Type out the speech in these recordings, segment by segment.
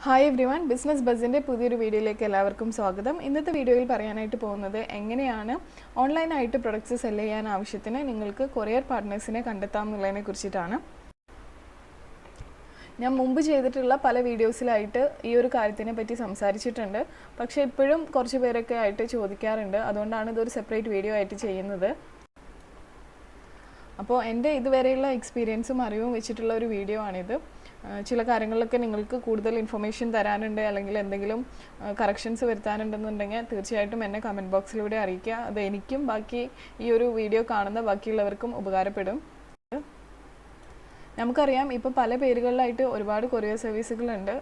Hi everyone, business ബസ്സിൻ്റെ പുതിയൊരു വീഡിയോയിലേക്ക് എല്ലാവർക്കും സ്വാഗതം. ഇന്നത്തെ വീഡിയോയിൽ പറയാനായിട്ട് പോകുന്നത് എങ്ങനെയാണ് ഓൺലൈനായിട്ട് പ്രൊഡക്ട്സ് സെല് ചെയ്യാൻ ആവശ്യത്തിന് നിങ്ങൾക്ക് കൊറിയർ പാർട്ട്നേഴ്സിനെ കണ്ടെത്താം എന്നുള്ളതിനെ കുറിച്ചിട്ടാണ്. ഞാൻ മുമ്പ് ചെയ്തിട്ടുള്ള പല വീഡിയോസിലായിട്ട് ഈ ഒരു കാര്യത്തിനെ പറ്റി സംസാരിച്ചിട്ടുണ്ട്. പക്ഷേ ഇപ്പോഴും കുറച്ച് പേരൊക്കെ ആയിട്ട് ചോദിക്കാറുണ്ട്. അതുകൊണ്ടാണ് ഇതൊരു സെപ്പറേറ്റ് വീഡിയോ ആയിട്ട് ചെയ്യുന്നത്. അപ്പോൾ എൻ്റെ ഇതുവരെയുള്ള എക്സ്പീരിയൻസും അറിവും വെച്ചിട്ടുള്ള ഒരു വീഡിയോ ആണിത്. ചില കാര്യങ്ങളിലൊക്കെ നിങ്ങൾക്ക് കൂടുതൽ ഇൻഫർമേഷൻ തരാനുണ്ട്, അല്ലെങ്കിൽ എന്തെങ്കിലും കറക്ഷൻസ് വരുത്താനുണ്ടെന്നുണ്ടെങ്കിൽ തീർച്ചയായിട്ടും എന്നെ കമൻറ്റ് ബോക്സിലൂടെ അറിയിക്കുക. അത് എനിക്കും ബാക്കി ഈ ഒരു വീഡിയോ കാണുന്ന ബാക്കിയുള്ളവർക്കും ഉപകാരപ്പെടും. നമുക്കറിയാം, ഇപ്പോൾ പല പേരുകളിലായിട്ട് ഒരുപാട് കൊറിയർ സർവീസുകളുണ്ട്.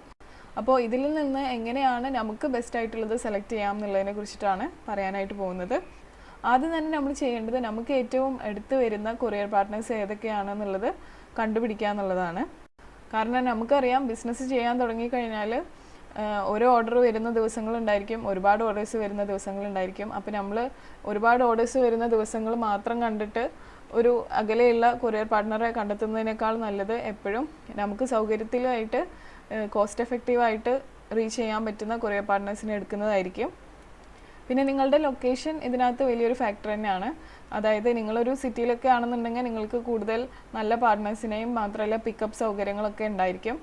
അപ്പോൾ ഇതിൽ നിന്ന് എങ്ങനെയാണ് നമുക്ക് ബെസ്റ്റ് ആയിട്ടുള്ളത് സെലക്ട് ചെയ്യാം എന്നുള്ളതിനെ കുറിച്ചിട്ടാണ് പറയാനായിട്ട് പോകുന്നത്. ആദ്യം തന്നെ നമ്മൾ ചെയ്യേണ്ടത് നമുക്ക് ഏറ്റവും അടുത്ത് വരുന്ന കൊറിയർ പാർട്ട്നേഴ്സ് ഏതൊക്കെയാണെന്നുള്ളത് കണ്ടുപിടിക്കുക എന്നുള്ളതാണ്. കാരണം നമുക്കറിയാം, ബിസിനസ് ചെയ്യാൻ തുടങ്ങിക്കഴിഞ്ഞാൽ ഓരോ ഓർഡർ വരുന്ന ദിവസങ്ങളുണ്ടായിരിക്കും, ഒരുപാട് ഓർഡേഴ്സ് വരുന്ന ദിവസങ്ങളുണ്ടായിരിക്കും. അപ്പോൾ നമ്മൾ ഒരുപാട് ഓർഡേഴ്സ് വരുന്ന ദിവസങ്ങൾ മാത്രം കണ്ടിട്ട് ഒരു അകലെയുള്ള കൊറിയർ പാർട്ട്ണറെ കണ്ടെത്തുന്നതിനേക്കാൾ നല്ലത് എപ്പോഴും നമുക്ക് സൗകര്യത്തിലായിട്ട് കോസ്റ്റ് എഫക്റ്റീവായിട്ട് റീച്ച് ചെയ്യാൻ പറ്റുന്ന കൊറിയർ പാർട്ട്നേഴ്സിനെ എടുക്കുന്നതായിരിക്കും. പിന്നെ നിങ്ങളുടെ ലൊക്കേഷൻ ഇതിനകത്ത് വലിയൊരു ഫാക്ടർ തന്നെയാണ്. അതായത് നിങ്ങളൊരു സിറ്റിയിലൊക്കെ ആണെന്നുണ്ടെങ്കിൽ നിങ്ങൾക്ക് കൂടുതൽ നല്ല പാർട്ട്നേഴ്സിനെയും മാത്രമല്ല പിക്കപ്പ് സൗകര്യങ്ങളൊക്കെ ഉണ്ടായിരിക്കും.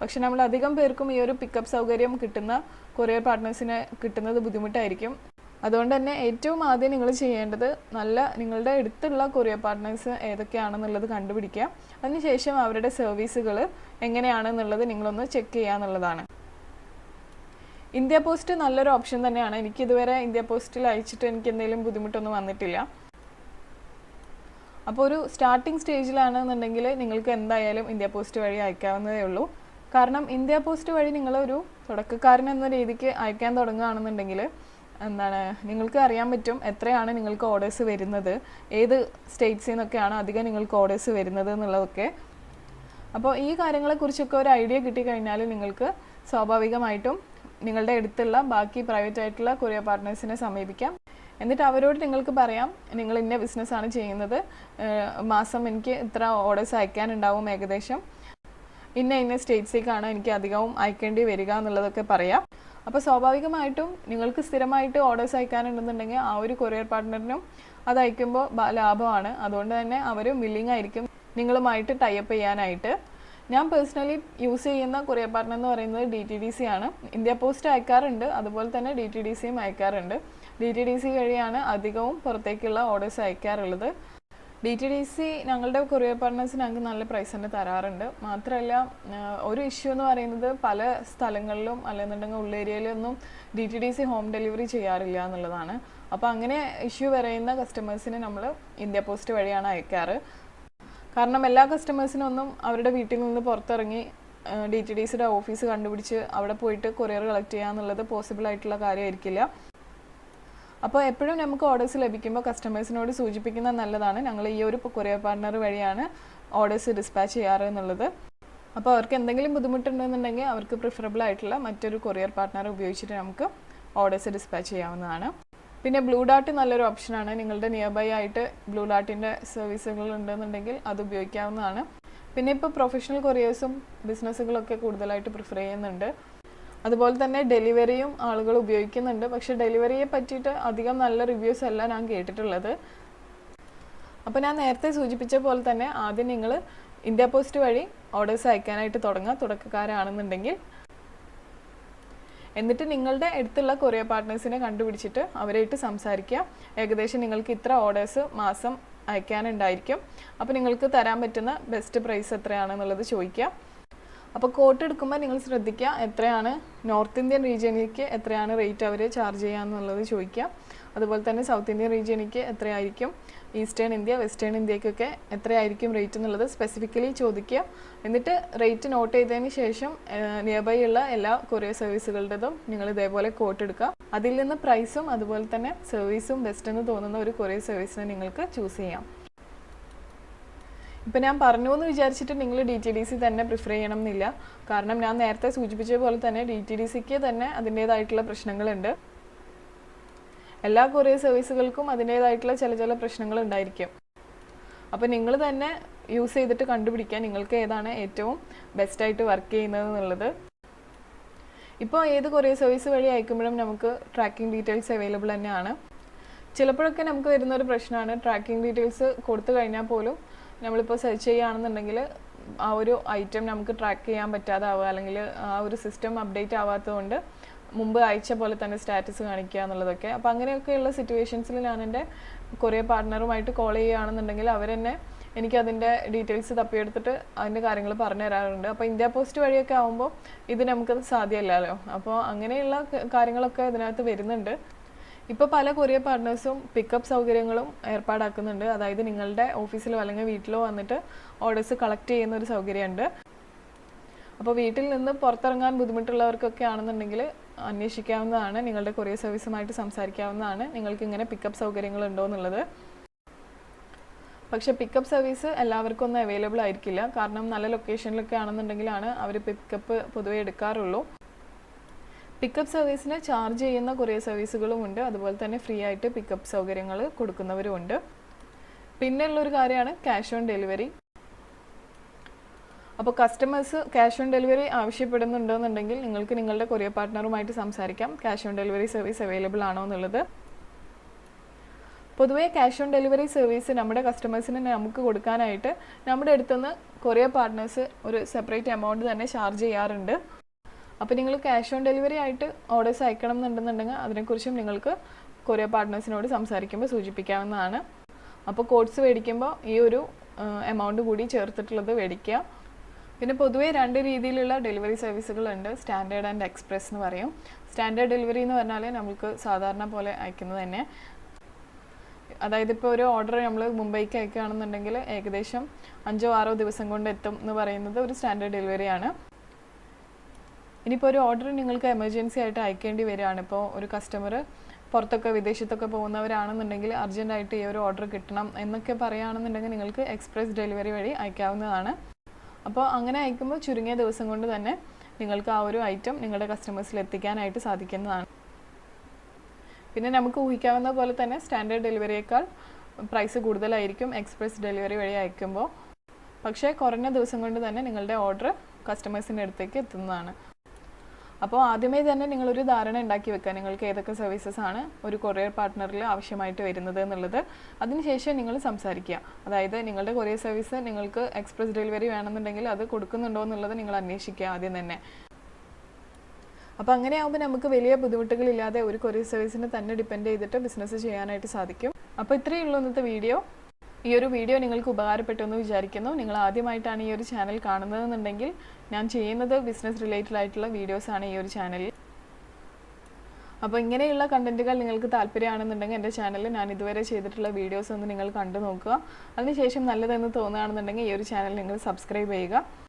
പക്ഷെ നമ്മൾ അധികം പേർക്കും ഈ ഒരു പിക്കപ്പ് സൗകര്യം കിട്ടുന്ന കൊറിയർ പാർട്ട്നേഴ്സിനെ കിട്ടുന്നത് ബുദ്ധിമുട്ടായിരിക്കും. അതുകൊണ്ട് തന്നെ ഏറ്റവും ആദ്യം നിങ്ങൾ ചെയ്യേണ്ടത് നിങ്ങളുടെ അടുത്തുള്ള കൊറിയർ പാർട്ട്നേഴ്സ് ഏതൊക്കെയാണെന്നുള്ളത് കണ്ടുപിടിക്കുക. അതിനുശേഷം അവരുടെ സർവീസുകൾ എങ്ങനെയാണെന്നുള്ളത് നിങ്ങളൊന്ന് ചെക്ക് ചെയ്യുക എന്നുള്ളതാണ്. ഇന്ത്യ പോസ്റ്റ് നല്ലൊരു ഓപ്ഷൻ തന്നെയാണ്. എനിക്കിതുവരെ ഇന്ത്യ പോസ്റ്റിൽ അയച്ചിട്ട് എനിക്ക് എന്തെങ്കിലും ബുദ്ധിമുട്ടൊന്നും വന്നിട്ടില്ല. അപ്പോൾ ഒരു സ്റ്റാർട്ടിംഗ് സ്റ്റേജിലാണെന്നുണ്ടെങ്കിൽ നിങ്ങൾക്ക് എന്തായാലും ഇന്ത്യ പോസ്റ്റ് വഴി അയക്കാവുന്നതേ ഉള്ളൂ. കാരണം ഇന്ത്യ പോസ്റ്റ് വഴി നിങ്ങളൊരു തുടക്കക്കാരൻ എന്ന രീതിക്ക് അയക്കാൻ തുടങ്ങുകയാണെന്നുണ്ടെങ്കിൽ നിങ്ങൾക്ക് അറിയാൻ പറ്റും എത്രയാണ് നിങ്ങൾക്ക് ഓർഡേഴ്സ് വരുന്നത്, ഏത് സ്റ്റേറ്റ്സിൽ നിന്നൊക്കെയാണ് അധികം നിങ്ങൾക്ക് ഓർഡേഴ്സ് വരുന്നത് എന്നുള്ളതൊക്കെ. അപ്പോൾ ഈ കാര്യങ്ങളെക്കുറിച്ചൊക്കെ ഒരു ഐഡിയ കിട്ടിക്കഴിഞ്ഞാൽ നിങ്ങൾക്ക് സ്വാഭാവികമായിട്ടും നിങ്ങളുടെ അടുത്തുള്ള ബാക്കി പ്രൈവറ്റ് ആയിട്ടുള്ള കൊറിയർ പാർട്ട്നേഴ്സിനെ സമീപിക്കാം. എന്നിട്ട് അവരോട് നിങ്ങൾക്ക് പറയാം, നിങ്ങൾ ഇന്ന ബിസിനസ്സാണ് ചെയ്യുന്നത്, മാസം എനിക്ക് ഇത്ര ഓർഡേഴ്സ് അയക്കാനുണ്ടാവും, ഏകദേശം ഇന്ന സ്റ്റേറ്റ്സിലേക്കാണ് എനിക്ക് അധികവും അയക്കേണ്ടി വരിക എന്നുള്ളതൊക്കെ പറയാം. അപ്പോൾ സ്വാഭാവികമായിട്ടും നിങ്ങൾക്ക് സ്ഥിരമായിട്ട് ഓർഡേഴ്സ് അയക്കാനുണ്ടെന്നുണ്ടെങ്കിൽ ആ ഒരു കൊറിയർ പാർട്ട്ണറിനും അത് അയക്കുമ്പോൾ ലാഭമാണ്. അതുകൊണ്ട് തന്നെ അവർ വില്ലിങ് ആയിരിക്കും നിങ്ങളുമായിട്ട് ടൈപ്പ് ചെയ്യാനായിട്ട്. ഞാൻ പേഴ്സണലി യൂസ് ചെയ്യുന്ന കൊറിയർ പാർട്ട്ണർ എന്ന് പറയുന്നത് DTDC ആണ്. ഇന്ത്യ പോസ്റ്റ് അയക്കാറുണ്ട്, അതുപോലെ തന്നെ DTDCയും അയക്കാറുണ്ട്. DTDC വഴിയാണ് അധികവും പുറത്തേക്കുള്ള ഓർഡേഴ്സ് അയക്കാറുള്ളത്. DTDC ഞങ്ങളുടെ കൊറിയർ പാർട്ട്നേഴ്സ് ഞങ്ങൾക്ക് നല്ല പ്രൈസ് തന്നെ തരാറുണ്ട്. മാത്രമല്ല, ഒരു ഇഷ്യൂ എന്ന് പറയുന്നത് പല സ്ഥലങ്ങളിലും അല്ലെന്നുണ്ടെങ്കിൽ ഉള്ളേരിയയിലൊന്നും DTDC ഹോം ഡെലിവറി ചെയ്യാറില്ല എന്നുള്ളതാണ്. അപ്പോൾ അങ്ങനെ ഇഷ്യൂ പറയുന്ന കസ്റ്റമേഴ്സിന് നമ്മൾ ഇന്ത്യ പോസ്റ്റ് വഴിയാണ് അയക്കാറ്. കാരണം എല്ലാ കസ്റ്റമേഴ്സിനൊന്നും അവരുടെ വീട്ടിൽ നിന്ന് പുറത്തിറങ്ങി DTDCയുടെ ഓഫീസ് കണ്ടുപിടിച്ച് അവിടെ പോയിട്ട് കൊറിയർ കളക്ട് ചെയ്യുക എന്നുള്ളത് പോസിബിൾ ആയിട്ടുള്ള കാര്യമായിരിക്കില്ല. അപ്പോൾ എപ്പോഴും നമുക്ക് ഓർഡേഴ്സ് ലഭിക്കുമ്പോൾ കസ്റ്റമേഴ്സിനോട് സൂചിപ്പിക്കുന്നത് നല്ലതാണ്, ഞങ്ങൾ ഈ ഒരു കൊറിയർ പാർട്ട്ണർ വഴിയാണ് ഓർഡേഴ്സ് ഡിസ്പാച്ച് ചെയ്യാറ് എന്നുള്ളത്. അപ്പോൾ അവർക്ക് എന്തെങ്കിലും ബുദ്ധിമുട്ടുണ്ടെന്നുണ്ടെങ്കിൽ അവർക്ക് പ്രിഫറബിൾ ആയിട്ടുള്ള മറ്റൊരു കൊറിയർ പാർട്ട്ണർ ഉപയോഗിച്ചിട്ട് നമുക്ക് ഓർഡേഴ്സ് ഡിസ്പാച്ച് ചെയ്യാവുന്നതാണ്. പിന്നെ ബ്ലൂ ഡാർട്ട് നല്ലൊരു ഓപ്ഷനാണ്. നിങ്ങളുടെ നിയർ ബൈ ആയിട്ട് ബ്ലൂ ഡാർട്ടിൻ്റെ സർവീസുകൾ ഉണ്ടെന്നുണ്ടെങ്കിൽ അത് ഉപയോഗിക്കാവുന്നതാണ്. പിന്നെ ഇപ്പോൾ പ്രൊഫഷണൽ കൊറിയേഴ്സും ബിസിനസ്സുകളൊക്കെ കൂടുതലായിട്ട് പ്രിഫർ ചെയ്യുന്നുണ്ട്. അതുപോലെ തന്നെ ഡെലിവറിയും ആളുകൾ ഉപയോഗിക്കുന്നുണ്ട്. പക്ഷേ ഡെലിവറിയെ പറ്റിയിട്ട് അധികം നല്ല റിവ്യൂസ് അല്ല ഞാൻ കേട്ടിട്ടുള്ളത്. അപ്പോൾ ഞാൻ നേരത്തെ സൂചിപ്പിച്ച പോലെ തന്നെ ആദ്യം നിങ്ങൾ ഇന്ത്യ പോസ്റ്റ് വഴി ഓർഡേഴ്സ് അയക്കാനായിട്ട് തുടങ്ങുക, തുടക്കക്കാരാണെന്നുണ്ടെങ്കിൽ. എന്നിട്ട് നിങ്ങളുടെ അടുത്തുള്ള കൊറിയർ പാർട്ട്നേഴ്സിനെ കണ്ടുപിടിച്ചിട്ട് അവരായിട്ട് സംസാരിക്കുക. ഏകദേശം നിങ്ങൾക്ക് ഇത്ര ഓർഡേഴ്സ് മാസം അയക്കാനുണ്ടായിരിക്കും, അപ്പോൾ നിങ്ങൾക്ക് തരാൻ പറ്റുന്ന ബെസ്റ്റ് പ്രൈസ് എത്രയാണെന്നുള്ളത് ചോദിക്കുക. അപ്പോൾ കോട്ട് എടുക്കുമ്പോൾ നിങ്ങൾ ശ്രദ്ധിക്കുക, എത്രയാണ് നോർത്ത് ഇന്ത്യൻ റീജിയനിലേക്ക് എത്രയാണ് റേറ്റ് അവർ ചാർജ് ചെയ്യുക എന്നുള്ളത് ചോദിക്കുക. അതുപോലെ തന്നെ സൗത്ത് ഇന്ത്യൻ റീജിയനിലേക്ക് എത്രയായിരിക്കും, ഈസ്റ്റേൺ ഇന്ത്യ വെസ്റ്റേൺ ഇന്ത്യക്കൊക്കെ എത്രയായിരിക്കും റേറ്റ് എന്നുള്ളത് സ്പെസിഫിക്കലി ചോദിക്കുക. എന്നിട്ട് റേറ്റ് നോട്ട് ചെയ്തതിന് ശേഷം നിയർ ബൈ ഉള്ള എല്ലാ കൊറിയർ സർവീസുകളുടേതും നിങ്ങൾ ഇതേപോലെ കോട്ട് എടുക്കുക. അതിൽ നിന്ന് പ്രൈസും അതുപോലെ തന്നെ സർവീസും ബെസ്റ്റ് എന്ന് തോന്നുന്ന ഒരു കൊറിയർ സർവീസിനെ നിങ്ങൾക്ക് ചൂസ് ചെയ്യാം. ഇപ്പം ഞാൻ പറഞ്ഞു എന്ന് വിചാരിച്ചിട്ട് നിങ്ങൾ DTDC തന്നെ പ്രിഫർ ചെയ്യണം എന്നില്ല. കാരണം ഞാൻ നേരത്തെ സൂചിപ്പിച്ച പോലെ തന്നെ DTDCക്ക് തന്നെ അതിൻ്റേതായിട്ടുള്ള പ്രശ്നങ്ങളുണ്ട്. എല്ലാ കൊറിയർ സർവീസുകൾക്കും അതിൻ്റേതായിട്ടുള്ള ചില പ്രശ്നങ്ങൾ ഉണ്ടായിരിക്കും. അപ്പോൾ നിങ്ങൾ തന്നെ യൂസ് ചെയ്തിട്ട് കണ്ടുപിടിക്കാൻ നിങ്ങൾക്ക് ഏതാണ് ഏറ്റവും ബെസ്റ്റ് ആയിട്ട് വർക്ക് ചെയ്യുന്നത് എന്നുള്ളത്. ഇപ്പോൾ ഏത് കൊറിയർ സർവീസ് വഴി അയക്കുമ്പോഴും നമുക്ക് ട്രാക്കിംഗ് ഡീറ്റെയിൽസ് അവൈലബിൾ തന്നെയാണ്. ചിലപ്പോഴൊക്കെ നമുക്ക് വരുന്നൊരു പ്രശ്നമാണ് ട്രാക്കിംഗ് ഡീറ്റെയിൽസ് കൊടുത്തു കഴിഞ്ഞാൽ പോലും നമ്മളിപ്പോൾ സെർച്ച് ചെയ്യുകയാണെന്നുണ്ടെങ്കിൽ ആ ഒരു ഐറ്റം നമുക്ക് ട്രാക്ക് ചെയ്യാൻ പറ്റാതാവുക, അല്ലെങ്കിൽ ആ ഒരു സിസ്റ്റം അപ്ഡേറ്റ് ആവാത്തതുകൊണ്ട് മുമ്പ് അയച്ച പോലെ തന്നെ സ്റ്റാറ്റസ് കാണിക്കുക എന്നുള്ളതൊക്കെ. അപ്പോൾ അങ്ങനെയൊക്കെയുള്ള സിറ്റുവേഷൻസിൽ ഞാൻ എൻ്റെ കൊറിയർ പാർട്ട്ണറുമായിട്ട് കോൾ ചെയ്യുകയാണെന്നുണ്ടെങ്കിൽ അവരെന്നെ എനിക്കതിൻ്റെ ഡീറ്റെയിൽസ് തപ്പിയെടുത്തിട്ട് അതിൻ്റെ കാര്യങ്ങൾ പറഞ്ഞു തരാറുണ്ട്. അപ്പോൾ ഇന്ത്യ പോസ്റ്റ് വഴിയൊക്കെ ആകുമ്പോൾ ഇത് നമുക്കത് സാധ്യമല്ലല്ലോ. അപ്പോൾ അങ്ങനെയുള്ള കാര്യങ്ങളൊക്കെ ഇതിനകത്ത് വരുന്നുണ്ട്. ഇപ്പോൾ പല കൊറിയർ പാർട്ട്നേഴ്സും പിക്കപ്പ് സൗകര്യങ്ങളും ഏർപ്പാടാക്കുന്നുണ്ട്. അതായത് നിങ്ങളുടെ ഓഫീസിലോ അല്ലെങ്കിൽ വീട്ടിലോ വന്നിട്ട് ഓർഡേഴ്സ് കളക്ട് ചെയ്യുന്ന ഒരു സൗകര്യമുണ്ട്. അപ്പോൾ വീട്ടിൽ നിന്ന് പുറത്തിറങ്ങാൻ ബുദ്ധിമുട്ടുള്ളവർക്കൊക്കെ ആണെന്നുണ്ടെങ്കിൽ അന്വേഷിക്കാവുന്നതാണ്, നിങ്ങളുടെ കൊറിയർ സർവീസുമായിട്ട് സംസാരിക്കാവുന്നതാണ് നിങ്ങൾക്ക് ഇങ്ങനെ പിക്കപ്പ് സൗകര്യങ്ങളുണ്ടോ എന്നുള്ളത്. പക്ഷേ പിക്കപ്പ് സർവീസ് എല്ലാവർക്കും ഒന്നും അവൈലബിൾ ആയിരിക്കില്ല. കാരണം നല്ല ലൊക്കേഷനിലൊക്കെ ആണെന്നുണ്ടെങ്കിലാണ് അവർ പിക്കപ്പ് പൊതുവെ എടുക്കാറുള്ളൂ. പിക്കപ്പ് സർവീസിന് ചാർജ് ചെയ്യുന്ന കൊറിയർ സർവീസുകളും ഉണ്ട്, അതുപോലെ തന്നെ ഫ്രീ ആയിട്ട് പിക്കപ്പ് സൗകര്യങ്ങൾ കൊടുക്കുന്നവരുമുണ്ട്. പിന്നെയുള്ളൊരു കാര്യമാണ് ക്യാഷ് ഓൺ ഡെലിവറി. അപ്പോൾ കസ്റ്റമേഴ്സ് ക്യാഷ് ഓൺ ഡെലിവറി ആവശ്യപ്പെടുന്നുണ്ടെന്നുണ്ടെങ്കിൽ നിങ്ങൾക്ക് നിങ്ങളുടെ കൊറിയർ പാർട്ട്ണറുമായിട്ട് സംസാരിക്കാം cash on delivery service available ആണോ എന്നുള്ളത്. പൊതുവേ ക്യാഷ് ഓൺ ഡെലിവറി സർവീസ് നമ്മുടെ കസ്റ്റമേഴ്സിന് നമുക്ക് കൊടുക്കാനായിട്ട് നമ്മുടെ അടുത്തുനിന്ന് കൊറിയർ പാർട്ട്നേഴ്സ് ഒരു സെപ്പറേറ്റ് എമൗണ്ട് തന്നെ ചാർജ് ചെയ്യാറുണ്ട്. അപ്പോൾ നിങ്ങൾ ക്യാഷ് ഓൺ ഡെലിവറി ആയിട്ട് ഓർഡേഴ്സ് അയക്കണം എന്നുണ്ടെന്നുണ്ടെങ്കിൽ അതിനെക്കുറിച്ചും നിങ്ങൾക്ക് കൊറിയർ പാർട്ട്നേഴ്സിനോട് സംസാരിക്കുമ്പോൾ സൂചിപ്പിക്കാവുന്നതാണ്. അപ്പോൾ കോഡ്സ് മേടിക്കുമ്പോൾ ഈ ഒരു എമൗണ്ട് കൂടി ചേർത്തിട്ടുള്ളത് മേടിക്കുക. പിന്നെ പൊതുവേ 2 രീതിയിലുള്ള ഡെലിവറി സർവീസുകളുണ്ട്, സ്റ്റാൻഡേർഡ് ആൻഡ് എക്സ്പ്രസ് എന്ന് പറയും. സ്റ്റാൻഡേർഡ് ഡെലിവറി എന്ന് പറഞ്ഞാൽ നമുക്ക് സാധാരണ പോലെ അയക്കുന്നത് തന്നെ. അതായത് ഇപ്പോൾ ഒരു ഓർഡർ നമ്മൾ മുംബൈക്ക് അയക്കുകയാണെന്നുണ്ടെങ്കിൽ ഏകദേശം 5-6 ദിവസം കൊണ്ട് എത്തും എന്ന് പറയുന്നത് ഒരു സ്റ്റാൻഡേർഡ് ഡെലിവറിയാണ്. ഇനിയിപ്പോൾ ഒരു ഓർഡർ നിങ്ങൾക്ക് എമർജൻസി ആയിട്ട് അയക്കേണ്ടി വരികയാണ്, ഇപ്പോൾ ഒരു കസ്റ്റമർ പുറത്തൊക്കെ വിദേശത്തൊക്കെ പോകുന്നവരാണെന്നുണ്ടെങ്കിൽ അർജൻറ്റായിട്ട് ഈ ഒരു ഓർഡർ കിട്ടണം എന്നൊക്കെ പറയുകയാണെന്നുണ്ടെങ്കിൽ നിങ്ങൾക്ക് എക്സ്പ്രസ് ഡെലിവറി വഴി അയക്കാവുന്നതാണ്. അപ്പോൾ അങ്ങനെ അയക്കുമ്പോൾ ചുരുങ്ങിയ ദിവസം കൊണ്ട് തന്നെ നിങ്ങൾക്ക് ആ ഒരു ഐറ്റം നിങ്ങളുടെ കസ്റ്റമേഴ്സിൽ എത്തിക്കാനായിട്ട് സാധിക്കുന്നതാണ്. പിന്നെ നമുക്ക് ഊഹിക്കാവുന്ന പോലെ തന്നെ സ്റ്റാൻഡേർഡ് ഡെലിവറിയേക്കാൾ പ്രൈസ് കൂടുതലായിരിക്കും എക്സ്പ്രസ് ഡെലിവറി വഴി അയക്കുമ്പോൾ. പക്ഷേ കുറഞ്ഞ ദിവസം കൊണ്ട് തന്നെ നിങ്ങളുടെ ഓർഡർ കസ്റ്റമേഴ്സിൻ്റെ അടുത്തേക്ക് എത്തുന്നതാണ്. അപ്പോൾ ആദ്യമേ തന്നെ നിങ്ങളൊരു ധാരണ ഉണ്ടാക്കി വെക്കുക, നിങ്ങൾക്ക് ഏതൊക്കെ സർവീസസ് ആണ് ഒരു കൊറിയർ പാർട്ട്ണറിൽ ആവശ്യമായിട്ട് വരുന്നത് എന്നുള്ളത്. അതിനുശേഷം നിങ്ങൾ സംസാരിക്കുക. അതായത് നിങ്ങളുടെ കൊറിയർ സർവീസ് നിങ്ങൾക്ക് എക്സ്പ്രസ് ഡെലിവറി വേണമെന്നുണ്ടെങ്കിൽ അത് കൊടുക്കുന്നുണ്ടോ എന്നുള്ളത് നിങ്ങൾ അന്വേഷിക്കുക ആദ്യം തന്നെ. അപ്പോൾ അങ്ങനെയാകുമ്പോൾ നമുക്ക് വലിയ ബുദ്ധിമുട്ടുകളില്ലാതെ ഒരു കൊറിയർ സർവീസിനെ തന്നെ ഡിപ്പെൻഡ് ചെയ്തിട്ട് ബിസിനസ് ചെയ്യാനായിട്ട് സാധിക്കും. അപ്പോൾ ഇത്രയേ ഉള്ളൂ ഇന്നത്തെ വീഡിയോ. ഈ ഒരു വീഡിയോ നിങ്ങൾക്ക് ഉപകാരപ്പെട്ടു എന്ന് വിചാരിക്കുന്നു. നിങ്ങൾ ആദ്യമായിട്ടാണ് ഈ ഒരു ചാനൽ കാണുന്നതെന്നുണ്ടെങ്കിൽ ഞാൻ ചെയ്യുന്നത് ബിസിനസ് റിലേറ്റഡ് ആയിട്ടുള്ള വീഡിയോസാണ് ഈ ഒരു ചാനലിൽ. അപ്പോൾ ഇങ്ങനെയുള്ള കണ്ടന്റുകൾ നിങ്ങൾക്ക് താല്പര്യമാണെന്നുണ്ടെങ്കിൽ എൻ്റെ ചാനലിൽ ഞാൻ ഇതുവരെ ചെയ്തിട്ടുള്ള വീഡിയോസ് ഒന്ന് നിങ്ങൾ കണ്ടു നോക്കുക. അതിനുശേഷം നല്ലതെന്ന് തോന്നുകയാണെന്നുണ്ടെങ്കിൽ ഈ ഒരു ചാനൽ നിങ്ങൾ സബ്സ്ക്രൈബ് ചെയ്യുക.